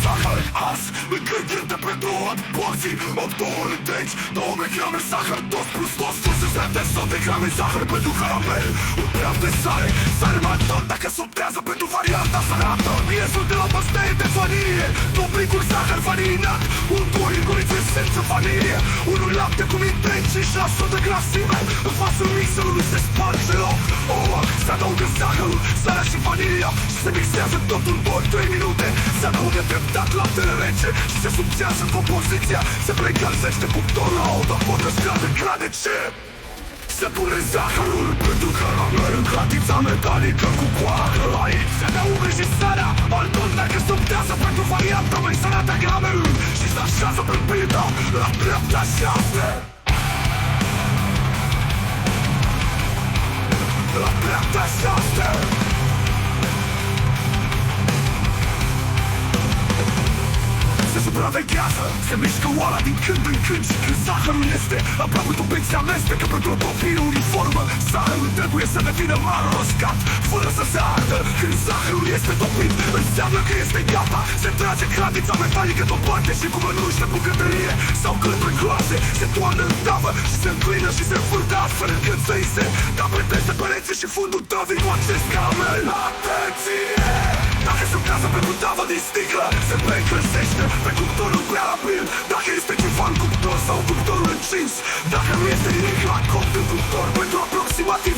zahăr azi încălzite pe două porții 8 ore întregi 2 grame zahăr toți plus toți 200 de grame zahăr pentru caramel un praf de sare sare mai tot dacă subtează pentru varianta sărată miezul de la pastei de vanilie 2 plicuri zahăr vanilinat un 2 gurițe esență vanilie unul lapte cu intenții 6 de grasime în fasul mixerului se sparge loc ouă se adaugă zahărul sarea și vanilia și se mixează tot în 2-3 minute se adună treptat laptele rece și se subțiază compoziția se precalzește cuptorul la o dopotă scade grade ce se pune zahărul pentru caramel în gratița metalică cu coadă aici se adaugă și sarea altul dacă subtează pentru varianta mai sărată gramelul și se așează pe pita la dreapta șase la dreapta șase se supraveghează, se mișcă oala din când în când și când zahărul este aproape topit se amestecă pentru o topire uniformă zahărul trebuie să devină mare roscat fără să se ardă când zahărul este topit înseamnă că este gata se trage gradița metalică deoparte și cu mănuși de bucătărie sau călători groase se toarnă în tavă și se înclină și se învârte astfel încât să îi se tapeteze pereții și fundul tavei cu acest caramel. Atenție! Dacă se lucrează pe tavă din sticlă se precălzește pe cuptorul prealabil dacă este ceva în cuptor sau cuptorul încins dacă nu este nimic la copt în cuptor pentru aproximativ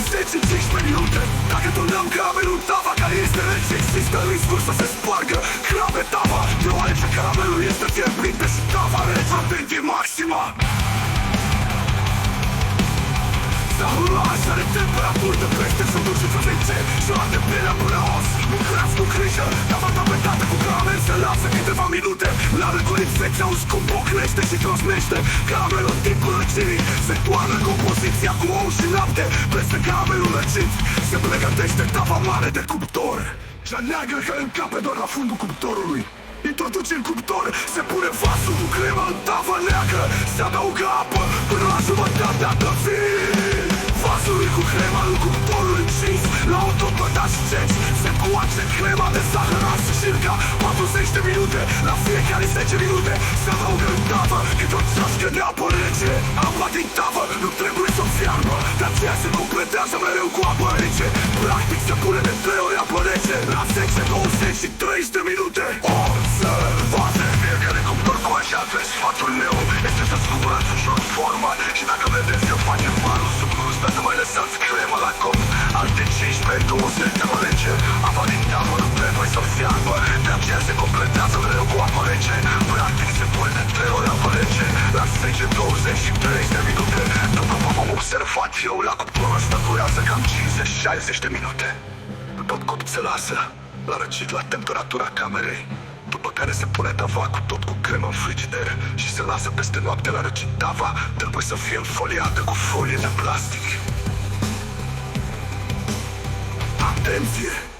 10-15 minute dacă turnăm caramelul în tava care este rece există riscul să se spargă crame tava deoarece caramelul este fierbinte și tava rece atenție maximă. Zahărul așa are temperaturi de peste 110 și la de pielea până os lucrați cu grijă tava tapetată cu caramel se lasă câteva minute la răcorit fețea un scump o crește și transmește caramelul în timpul răcirii se toarnă compoziția cu ou și lapte peste caramelul răcit se pregătește tava mare de cuptor cea neagră care încape doar la fundul cuptorului. Introduce în cuptor, se pune vasul cu cremă în tava neagră se adaugă apă până la jumătatea tății vasului cu crema în cuptorul încins la o topătaș ceci se coace crema de zahăr asă circa 40 de minute la fiecare 10 minute se adaugă în tavă câte o ceașcă de apă rece apa din tavă nu trebuie să fiarbă de aceea se completează mereu cu apă rece practic se pune de 3 ori apă rece la 10, 20 și 30 de minute observați fiecare cuptor cu așa vezi sfatul meu este să scumărați ușor forma și dacă vedeți că face farul sub gustă să mai lăsați crema la copt alte 15-20 de apă rece apa din tavă nu trebuie să fiarbă de aceea se completează mereu cu apă rece practic se pune de 3 ori apă rece la 10, 20 și 30 de minute după cum am observat eu la cuptorul ăsta durează cam 50-60 de minute tot copt se lasă la răcit la temperatura camerei după care se pune tava cu tot cu cremă în frigider și se lasă peste noapte la răcit tava trebuie să fie înfoliată cu folie de plastic. Atenție!